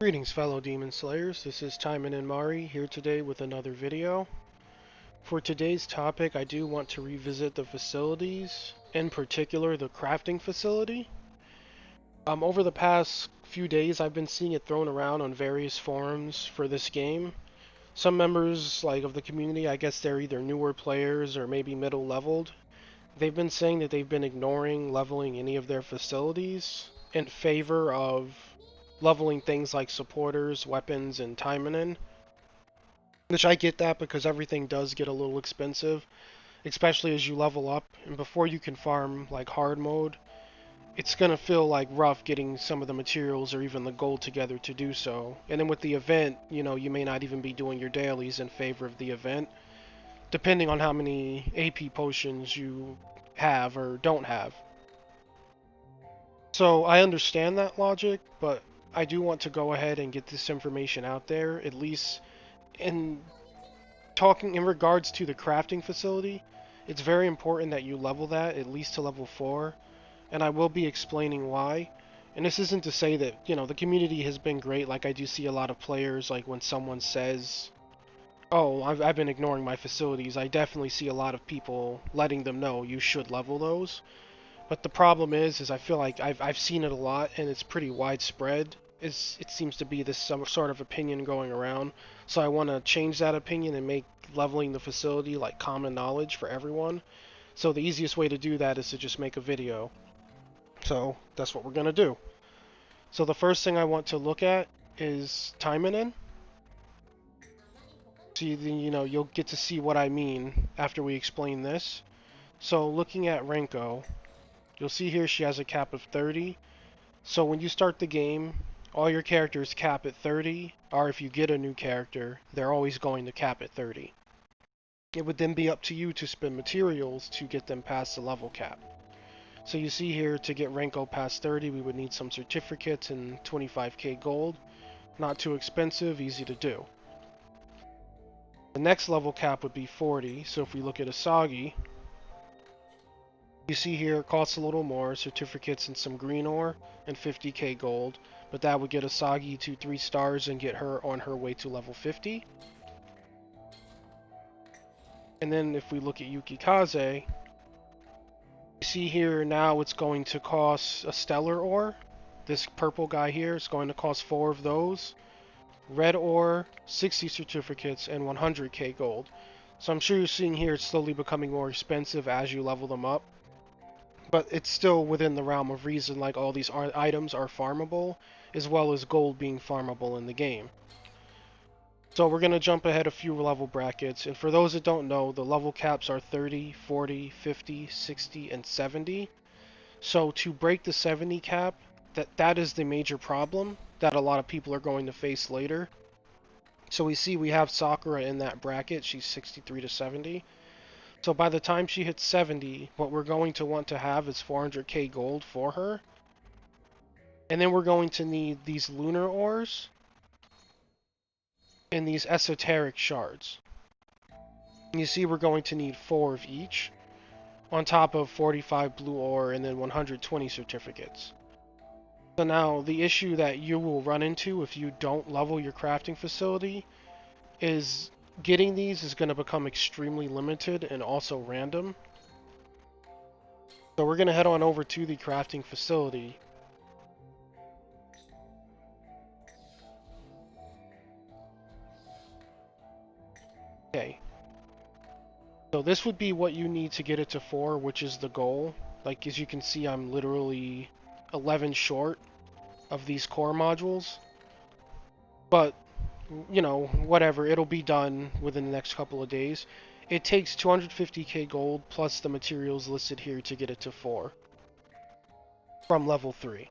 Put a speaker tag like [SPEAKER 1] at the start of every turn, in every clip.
[SPEAKER 1] Greetings fellow Demon Slayers, this is Taimanin Mari here today with another video. For today's topic I do want to revisit the facilities, in particular the crafting facility. Over the past few days I've been seeing it thrown around on various forums for this game. Some members of the community, I guess they're either newer players or maybe middle leveled. They've been saying that they've been ignoring leveling any of their facilities in favor of leveling things like supporters, weapons, and Taimanin. Which I get that because everything does get a little expensive, especially as you level up. And before you can farm like hard mode, it's gonna feel like rough getting some of the materials or even the gold together to do so. And then with the event, you may not even be doing your dailies in favor of the event, depending on how many AP potions you have or don't have. So I understand that logic, but I do want to go ahead and get this information out there, at least in talking in regards to the crafting facility. It's very important that you level that at least to level 4, and I will be explaining why. And this isn't to say that, the community has been great. Like, I do see a lot of players, like when someone says, oh, I've been ignoring my facilities, I definitely see a lot of people letting them know you should level those. But the problem is I feel like I've seen it a lot, and it's pretty widespread. It seems to be this some sort of opinion going around. So I want to change that opinion and make leveling the facility like common knowledge for everyone. So the easiest way to do that is to just make a video. So that's what we're gonna do. So the first thing I want to look at is Taimanin. See, you'll get to see what I mean after we explain this. So looking at Renko, you'll see here she has a cap of 30. So when you start the game, all your characters cap at 30, or if you get a new character, they're always going to cap at 30. It would then be up to you to spend materials to get them past the level cap. So you see here, to get Renko past 30, we would need some certificates and 25k gold. Not too expensive, easy to do. The next level cap would be 40, so if we look at Asagi, you see here it costs a little more, certificates and some green ore, and 50k gold, but that would get Asagi to 3 stars and get her on her way to level 50. And then if we look at Yukikaze, you see here now it's going to cost a stellar ore. This purple guy here is going to cost 4 of those. Red ore, 60 certificates, and 100k gold. So I'm sure you're seeing here it's slowly becoming more expensive as you level them up. But it's still within the realm of reason, like all these items are farmable, as well as gold being farmable in the game. So we're going to jump ahead a few level brackets, and for those that don't know, the level caps are 30, 40, 50, 60, and 70. So to break the 70 cap, that is the major problem that a lot of people are going to face later. So we see we have Sakura in that bracket, she's 63 to 70. So by the time she hits 70, what we're going to want to have is 400k gold for her. And then we're going to need these lunar ores and these esoteric shards. You see we're going to need 4 of each, on top of 45 blue ore and then 120 certificates. So now the issue that you will run into if you don't level your crafting facility is getting these is going to become extremely limited and also random. So we're going to head on over to the crafting facility. Okay. So this would be what you need to get it to 4, which is the goal. Like, as you can see, I'm literally 11 short of these core modules. But, whatever, it'll be done within the next couple of days. It takes 250k gold plus the materials listed here to get it to 4 from level 3.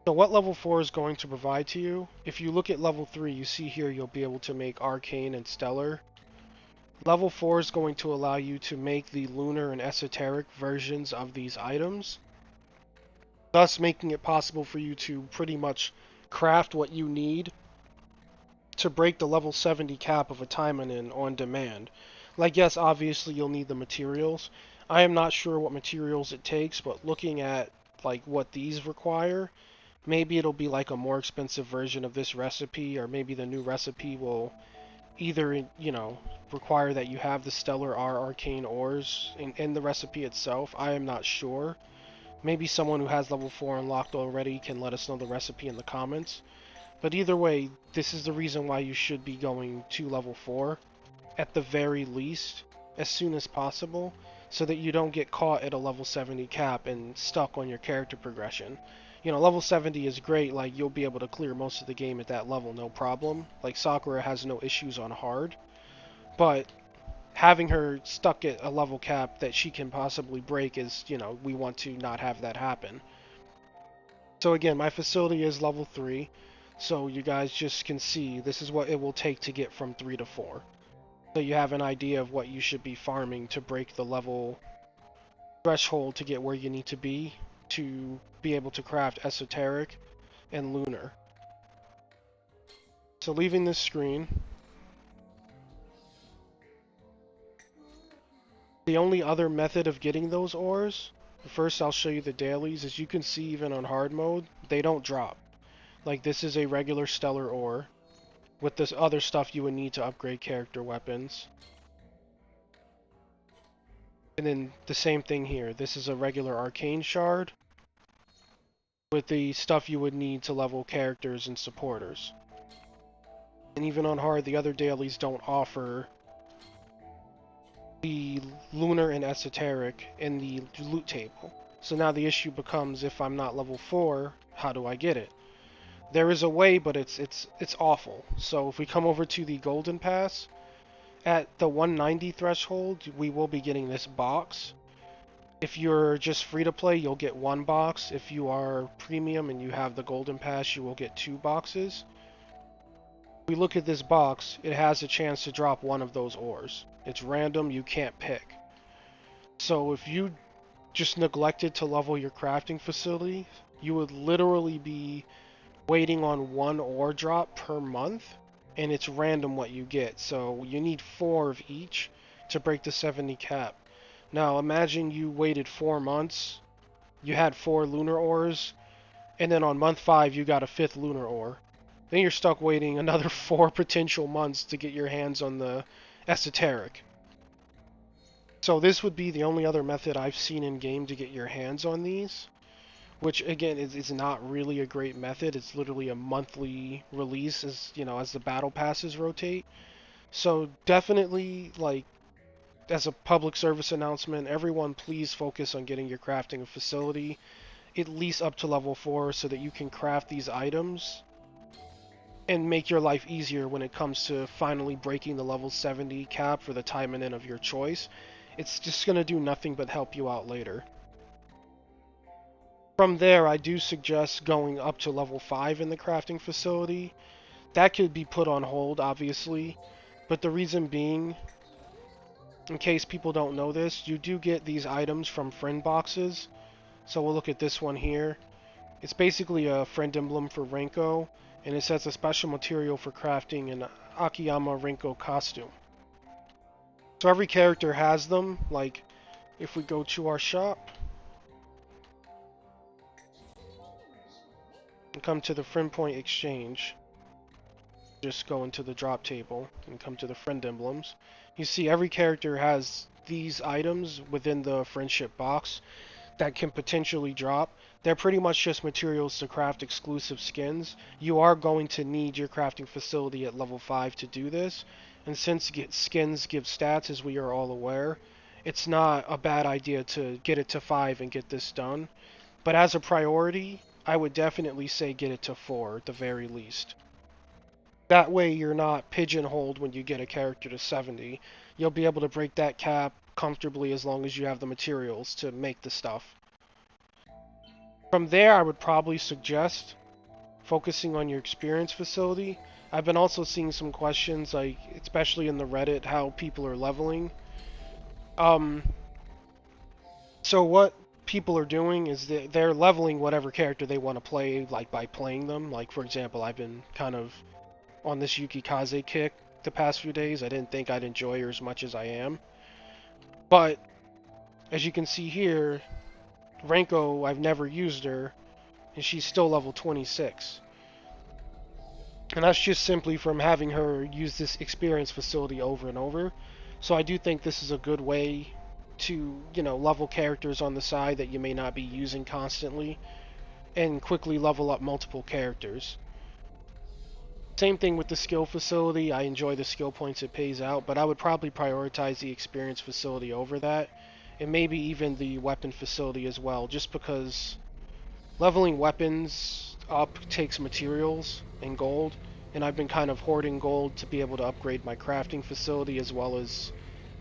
[SPEAKER 1] So what level 4 is going to provide to you, if you look at level 3, you see here you'll be able to make Arcane and Stellar. Level 4 is going to allow you to make the lunar and esoteric versions of these items, thus making it possible for you to pretty much craft what you need to break the level 70 cap of a Taimanin on demand. Like, yes, obviously you'll need the materials. I am not sure what materials it takes, but looking at like what these require, Maybe it'll be like a more expensive version of this recipe, or maybe the new recipe will either, require that you have the Stellar R arcane ores in the recipe itself. I am not sure. Maybe someone who has level 4 unlocked already can let us know the recipe in the comments. But either way, this is the reason why you should be going to level 4, at the very least, as soon as possible, so that you don't get caught at a level 70 cap and stuck on your character progression. Level 70 is great, like, you'll be able to clear most of the game at that level, no problem. Like, Sakura has no issues on hard, but having her stuck at a level cap that she can possibly break is, we want to not have that happen. So again, my facility is level 3, so you guys just can see this is what it will take to get from 3 to 4. So you have an idea of what you should be farming to break the level threshold to get where you need to be able to craft esoteric and lunar. So leaving this screen, the only other method of getting those ores, first I'll show you the dailies. As you can see, even on hard mode, they don't drop. Like, this is a regular stellar ore with this other stuff you would need to upgrade character weapons. And then the same thing here. This is a regular arcane shard with the stuff you would need to level characters and supporters. And even on hard, the other dailies don't offer the lunar and esoteric in the loot table. So now the issue becomes, if I'm not level 4, how do I get it? There is a way, but it's awful. So if we come over to the golden pass, at the 190 threshold, we will be getting this box. If you're just free to play, you'll get 1 box. If you are premium and you have the golden pass, you will get 2 boxes. If we look at this box, it has a chance to drop one of those ores. It's random, you can't pick. So if you just neglected to level your crafting facility, you would literally be waiting on 1 ore drop per month, and it's random what you get. So you need 4 of each to break the 70 cap. Now imagine you waited 4 months, you had 4 lunar ores, and then on month 5 you got a 5th lunar ore. Then you're stuck waiting another 4 potential months to get your hands on the esoteric. So this would be the only other method I've seen in game to get your hands on these, which again is not really a great method. It's literally a monthly release as the battle passes rotate. So definitely, like, as a public service announcement, everyone please focus on getting your crafting facility at least up to level 4 so that you can craft these items and make your life easier when it comes to finally breaking the level 70 cap for the Taimanin of your choice. It's just going to do nothing but help you out later. From there, I do suggest going up to level 5 in the crafting facility. That could be put on hold, obviously, but the reason being, in case people don't know this, you do get these items from friend boxes. So we'll look at this one here. It's basically a friend emblem for Renko, and it says a special material for crafting an Akiyama Renko costume. So every character has them. Like, if we go to our shop and come to the friend point exchange, just go into the drop table and come to the friend emblems. You see every character has these items within the friendship box that can potentially drop. They're pretty much just materials to craft exclusive skins. You are going to need your crafting facility at level 5 to do this, and since skins give stats, as we are all aware, it's not a bad idea to get it to 5 and get this done. But as a priority, I would definitely say get it to 4 at the very least. That way you're not pigeonholed when you get a character to 70. You'll be able to break that cap comfortably as long as you have the materials to make the stuff. From there, I would probably suggest focusing on your experience facility. I've been also seeing some questions, like, especially in the Reddit, how people are leveling. So what people are doing is they're leveling whatever character they want to play, like by playing them. Like, for example, I've been kind of on this Yukikaze kick the past few days. I didn't think I'd enjoy her as much as I am. But, as you can see here, Renko, I've never used her, and she's still level 26. And that's just simply from having her use this experience facility over and over. So I do think this is a good way to, level characters on the side that you may not be using constantly and quickly level up multiple characters. Same thing with the skill facility. I enjoy the skill points it pays out, but I would probably prioritize the experience facility over that, and maybe even the weapon facility as well, just because leveling weapons up takes materials and gold, and I've been kind of hoarding gold to be able to upgrade my crafting facility as well as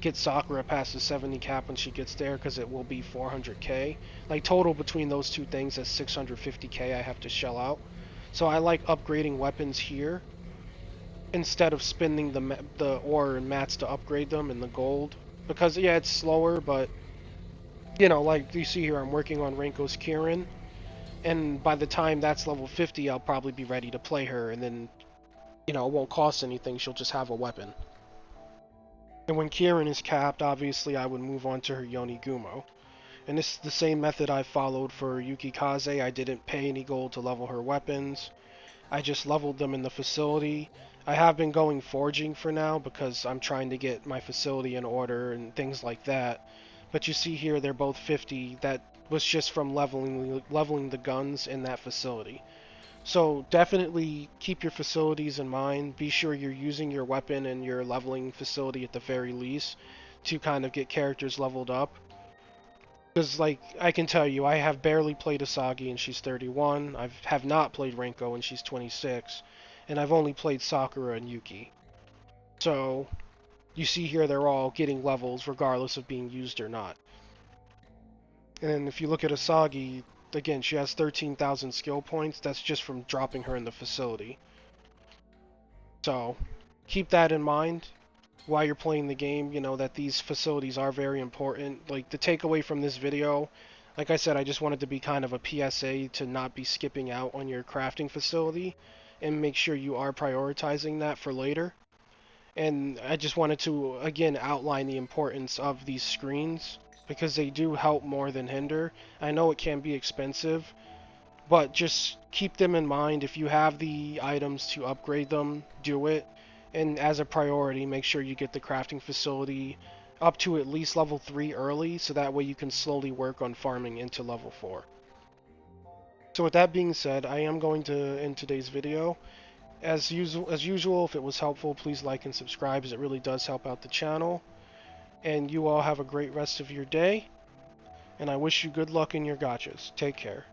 [SPEAKER 1] get Sakura past the 70 cap when she gets there, because it will be 400k. Like, total between those two things, that's 650k I have to shell out. So I like upgrading weapons here instead of spending the ore and mats to upgrade them and the gold. Because, yeah, it's slower, but, like you see here, I'm working on Renko's Kirin, and by the time that's level 50, I'll probably be ready to play her, and then, it won't cost anything, she'll just have a weapon. And when Kirin is capped, obviously I would move on to her Yonigumo. And this is the same method I followed for Yukikaze. I didn't pay any gold to level her weapons. I just leveled them in the facility. I have been going forging for now because I'm trying to get my facility in order and things like that. But you see here they're both 50. That was just from leveling the guns in that facility. So definitely keep your facilities in mind. Be sure you're using your weapon and your leveling facility at the very least to kind of get characters leveled up. Because, like, I can tell you, I have barely played Asagi and she's 31. I have not played Renko and she's 26. And I've only played Sakura and Yuki. So, you see here they're all getting levels regardless of being used or not. And if you look at Asagi, again, she has 13,000 skill points. That's just from dropping her in the facility. So, keep that in mind while you're playing the game, that these facilities are very important. Like, the takeaway from this video, like I said, I just wanted to be kind of a PSA to not be skipping out on your crafting facility and make sure you are prioritizing that for later. And I just wanted to, again, outline the importance of these screens because they do help more than hinder. I know it can be expensive, but just keep them in mind. If you have the items to upgrade them, do it. And as a priority, make sure you get the crafting facility up to at least level 3 early, so that way you can slowly work on farming into level 4. So with that being said, I am going to end today's video. As usual, if it was helpful, please like and subscribe, as it really does help out the channel. And you all have a great rest of your day, and I wish you good luck in your gachas. Take care.